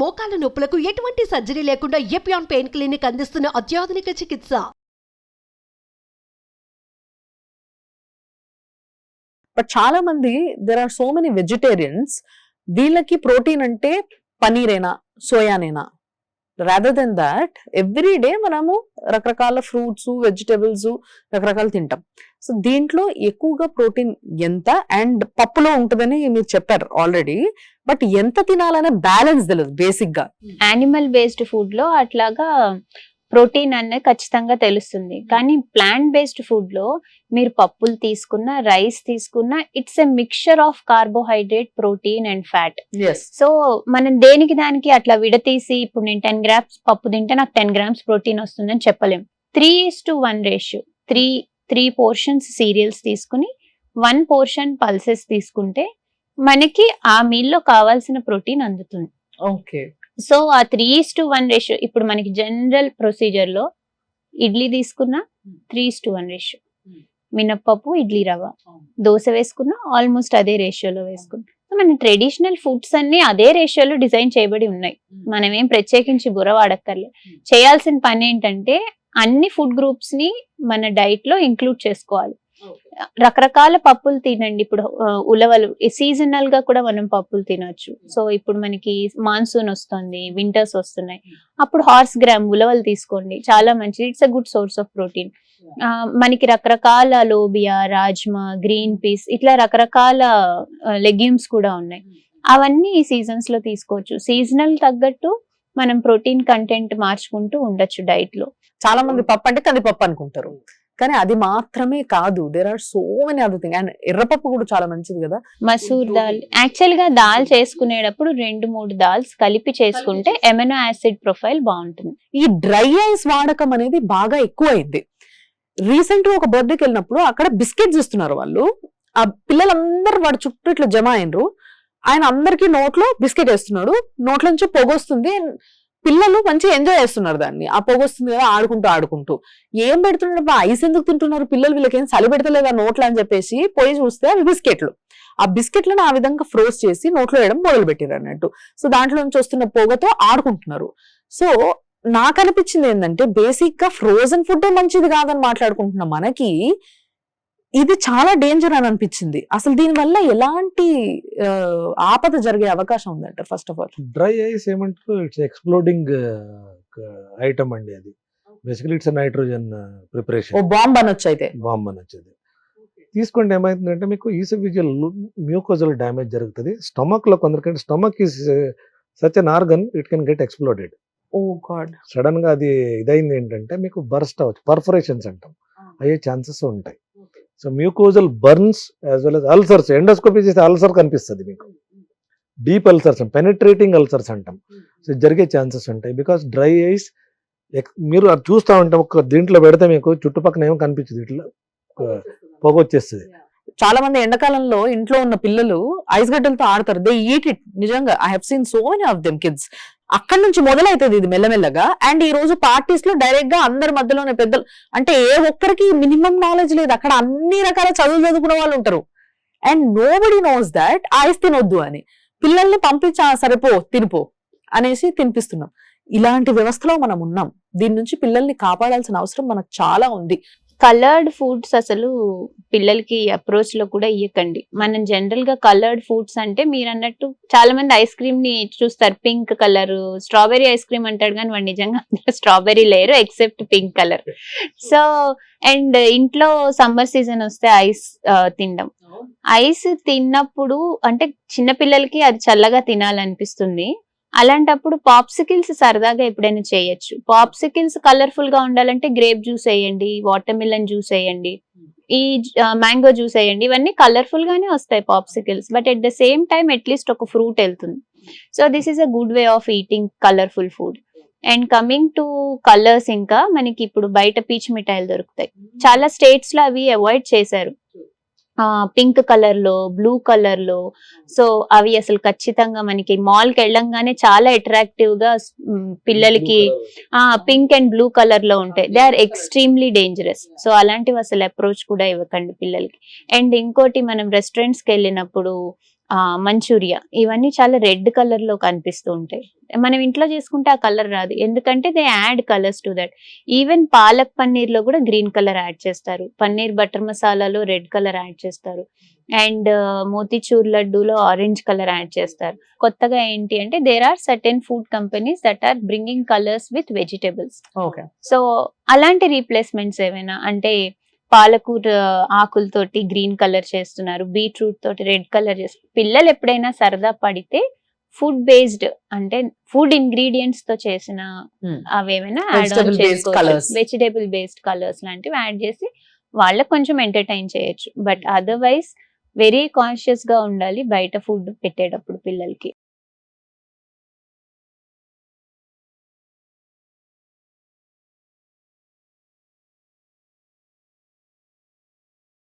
మోకాల నొప్పులకు ఎటువంటి సర్జరీ లేకుండా ఎపియాన్ పెయిన్ క్లినిక్ అందిస్తున్న అత్యాధునిక చికిత్స. బట్ చాలా మంది there are so many vegetarians, వీళ్ళకి ప్రోటీన్ అంటే పనీరేనా, సోయానేనా? Rather than that every day మనము రకరకాల ఫ్రూట్స్, వెజిటేబుల్స్ రకరకాలు తింటాం. సో దీంట్లో ఎక్కువగా ప్రోటీన్ ఎంత అండ్ పప్పులో ఉంటుందని మీరు చెప్పారు ఆల్రెడీ, బట్ ఎంత తినాలనే బ్యాలెన్స్ తెలియదు బేసిక్ గా. యానిమల్ బేస్డ్ ఫుడ్ లో అట్లాగా ప్రోటీన్ అనేది ఖచ్చితంగా తెలుస్తుంది, కానీ ప్లాంట్ బేస్డ్ ఫుడ్ లో మీరు పప్పులు తీసుకున్న, రైస్ తీసుకున్న, it's a mixture of carbohydrate, protein and fat. So మనం దేనికి దానికి అట్లా విడతీసి ఇప్పుడు నేను 10 grams పప్పు తింటే నాకు 10 grams ప్రోటీన్ వస్తుందని చెప్పలేం. 3:1 రేషియో, త్రీ పోర్షన్స్ సీరియల్స్ తీసుకుని 1 portion పల్సెస్ తీసుకుంటే మనకి ఆ మీల్ లో కావాల్సిన ప్రోటీన్ అందుతుంది. ఓకే. సో ఆ 3:1 రేషియో ఇప్పుడు మనకి జనరల్ ప్రొసీజర్ లో ఇడ్లీ తీసుకున్నా 3:1 రేషియో, మినప్పప్పు, ఇడ్లీ రవ్వ, దోశ వేసుకున్నా ఆల్మోస్ట్ అదే రేషియోలో వేసుకున్నా. మన ట్రెడిషనల్ ఫుడ్స్ అన్ని అదే రేషియోలో డిజైన్ చేయబడి ఉన్నాయి. మనం ఏం ప్రత్యేకించి బుర్ర వాడక్కర్లే. చేయాల్సిన పని ఏంటంటే అన్ని ఫుడ్ గ్రూప్స్ ని మన డైట్ లో ఇంక్లూడ్ చేసుకోవాలి. రకరకాల పప్పులు తినండి. ఇప్పుడు ఉలవలు సీజనల్ గా కూడా మనం పప్పులు తినొచ్చు. సో ఇప్పుడు మనకి మాన్సూన్ వస్తుంది, వింటర్స్ వస్తున్నాయి, అప్పుడు హార్స్ గ్రామ్ ఉలవలు తీసుకోండి, చాలా మంచిది. It's a good source of protein. మనకి రకరకాల లోబియా, రాజ్మా, గ్రీన్ పీస్, ఇట్లా రకరకాల లెగ్యూమ్స్ కూడా ఉన్నాయి. అవన్నీ ఈ సీజన్స్ లో తీసుకోవచ్చు. సీజనల్ తగ్గట్టు మనం ప్రోటీన్ కంటెంట్ మార్చుకుంటూ ఉండొచ్చు డైట్ లో. చాలా మంది పప్పు అంటే కందిపప్పు అనుకుంటారు, కానీ అది మాత్రమే కాదు, there are so many other thing. And ఎర్రపప్పు కూడా చాలా మంచిది కదా, మసూర్ దాల్. యాక్చువల్ గా దాల్ చేసుకునేటప్పుడు 2-3 దాల్స్ కలిపి చేసుకుంటే ఎమినో యాసిడ్ ప్రొఫైల్ బాగుంటుంది. ఈ డ్రై ఐస్ వాడకం అనేది బాగా ఎక్కువ అయింది. రీసెంట్ గా ఒక బర్త్డేకి వెళ్ళినప్పుడు అక్కడ బిస్కెట్స్ ఇస్తున్నారు వాళ్ళు, ఆ పిల్లలందరూ వాడి చుట్టూ ఇట్లా జమ అయినరు. ఆయన అందరికి నోట్లో బిస్కెట్ వేస్తున్నాడు, నోట్ల నుంచి పొగొస్తుంది, పిల్లలు మంచిగా ఎంజాయ్ చేస్తున్నారు దాన్ని. ఆ పొగొస్తుంది కదా ఆడుకుంటూ ఏం పెడుతున్నాడు, ఐస్ ఎందుకు తింటున్నారు పిల్లలు, వీళ్ళకేం చలి పెడతలేదా నోట్లో అని చెప్పేసి పోయి చూస్తే అవి బిస్కెట్లు. ఆ బిస్కెట్లను ఆ విధంగా ఫ్రోజ్ చేసి నోట్లో వేయడం మొదలు పెట్టారు అన్నట్టు. సో దాంట్లో నుంచి వస్తున్న పొగతో ఆడుకుంటున్నారు. సో నాకు అనిపించింది ఏంటంటే బేసిక్ గా ఫ్రోజన్ ఫుడ్ మంచిది కాదని మాట్లాడుకుంటున్నాం, మనకి ఇది చాలా డేంజర్ అని అనిపించింది. అసలు దీని వల్ల ఎలాంటి ఆపద జరిగే అవకాశం ఉందంట? First of all dry ice ఏమంటారు, ఇట్స్ ఎక్స్ప్లోడింగ్ ఐటమ్ అండి. అది basically it's nitrogen preparation. Bomb అనొచ్చు. అయితే బాంబ్ అనొచ్చు. అది తీసుకుంటే ఏమైతుందంటే మీకు ఈసోఫేజియల్ మ్యూకోజల్ డ్యామేజ్ జరుగుతుంది. స్టమక్ లో కొందరికంటే stomach is such an organ, it can get exploded. Oh god. Sudden గా అది ఇదైంది ఏంటంటే మీకు బర్స్ట్ అవ్వచ్చు, పర్ఫరేషన్స్ అంటాం, అయ్యే ఛాన్సెస్ ఉంటాయి. So mucosal burns as well as ulcers. Endoscopy చేస్తే అల్సర్ కనిపిస్తుంది మీకు, డీప్ అల్సర్స్, పెనిట్రేటింగ్ అల్సర్స్ అంటాం. సో జరిగే ఛాన్సెస్ ఉంటాయి. బికాస్ డ్రై ఐస్ మీరు అది చూస్తూ ఉంటాం, ఒక దీంట్లో పెడితే మీకు చుట్టుపక్కల ఏమో కనిపించదు, ఇట్లా పొగ వచ్చేస్తుంది. చాలా మంది ఎండాకాలంలో ఇంట్లో ఉన్న పిల్లలు ఐస్ గడ్డలతో ఆడతారు, దే ఈట్ ఇట్. నిజంగా I have seen so many of them kids. అక్కడి నుంచి మొదలవుతుంది ఇది మెల్లమెల్లగా. అండ్ ఈ రోజు పార్టీస్ లో డైరెక్ట్ గా అందరి మధ్యలోనే పెద్దలు అంటే ఏ ఒక్కరికి మినిమం నాలెడ్జ్ లేదు, అక్కడ అన్ని రకాల చదువులు చదువుకునే వాళ్ళు ఉంటారు. And nobody knows that ice తినొద్దు అని. పిల్లల్ని పంపించా, సరిపో తినిపో అనేసి తినిపిస్తున్నాం. ఇలాంటి వ్యవస్థలో మనం ఉన్నాం. దీని నుంచి పిల్లల్ని కాపాడాల్సిన అవసరం మనకు చాలా ఉంది. కలర్డ్ ఫుడ్స్ అసలు పిల్లలకి అప్రోచ్ లో కూడా ఇవ్వకండి. మనం జనరల్ గా కలర్డ్ ఫుడ్స్ అంటే మీరు అన్నట్టు చాలా మంది ఐస్ క్రీమ్ ని చూస్తారు, pink colour, strawberry ice cream అంటాడు, కానీ వాడు నిజంగా స్ట్రాబెరీ లేరు except pink colour. So and ఇంట్లో సమ్మర్ సీజన్ వస్తే ఐస్ తినడం, ఐస్ తిన్నప్పుడు అంటే చిన్న పిల్లలకి అది చల్లగా తినాలనిపిస్తుంది. అలాంటప్పుడు పాప్సికిల్స్ సరదాగా ఎప్పుడైనా చేయొచ్చు. పాప్సికిల్స్ కలర్ఫుల్ గా ఉండాలంటే గ్రేప్ జ్యూస్ వేయండి, వాటర్ మిలన్ జ్యూస్ వేయండి, ఈ మ్యాంగో జ్యూస్ వేయండి. ఇవన్నీ కలర్ఫుల్ గానే వస్తాయి popsicles, but at the same time at least ఒక ఫ్రూట్ వెళ్తుంది. So this is a good way of eating colourful food. And coming to colours, ఇంకా మనకి ఇప్పుడు బయట పీచ్ మిఠాయిలు దొరుకుతాయి, చాలా స్టేట్స్ లో అవి అవాయిడ్ చేశారు. పింక్ కలర్ లో, బ్లూ కలర్ లో. సో అవి అసలు ఖచ్చితంగా మనకి మాల్ కి వెళ్ళంగానే చాలా అట్రాక్టివ్ గా పిల్లలకి పింక్ అండ్ బ్లూ కలర్ లో ఉంటాయి. They are extremely dangerous. So అలాంటివి అసలు అప్రోచ్ కూడా ఇవ్వకండి పిల్లలకి. అండ్ ఇంకోటి, మనం రెస్టారెంట్స్ కి వెళ్ళినప్పుడు మంచూరియా, ఇవన్నీ చాలా రెడ్ కలర్ లో కనిపిస్తూ ఉంటాయి. మనం ఇంట్లో చేసుకుంటే ఆ కలర్ రాదు, ఎందుకంటే they add colours to that. Even palak paneer లో కూడా గ్రీన్ కలర్ యాడ్ చేస్తారు, పన్నీర్ బటర్ మసాలాలో రెడ్ కలర్ యాడ్ చేస్తారు, అండ్ మోతిచూర్ లడ్డూలో ఆరెంజ్ కలర్ యాడ్ చేస్తారు. కొత్తగా ఏంటి అంటే there are certain food companies that are bringing colours with vegetables. Okay. So అలాంటి రీప్లేస్మెంట్స్ ఏమైనా అంటే పాలకూర ఆకులతోటి గ్రీన్ కలర్ చేస్తున్నారు, బీట్రూట్ తోటి రెడ్ కలర్ చేస్తున్నారు. పిల్లలు ఎప్పుడైనా సరదా పడితే ఫుడ్ బేస్డ్ అంటే ఫుడ్ ఇంగ్రీడియంట్స్ తో చేసిన అవేమైనా Vegetable based colours. Vegetable based colours లాంటివి యాడ్ చేసి వాళ్ళకి కొంచెం ఎంటర్టైన్ చేయొచ్చు. బట్ అదర్వైజ్ వెరీ కాన్షియస్ గా ఉండాలి బయట ఫుడ్ పెట్టేటప్పుడు పిల్లలకి.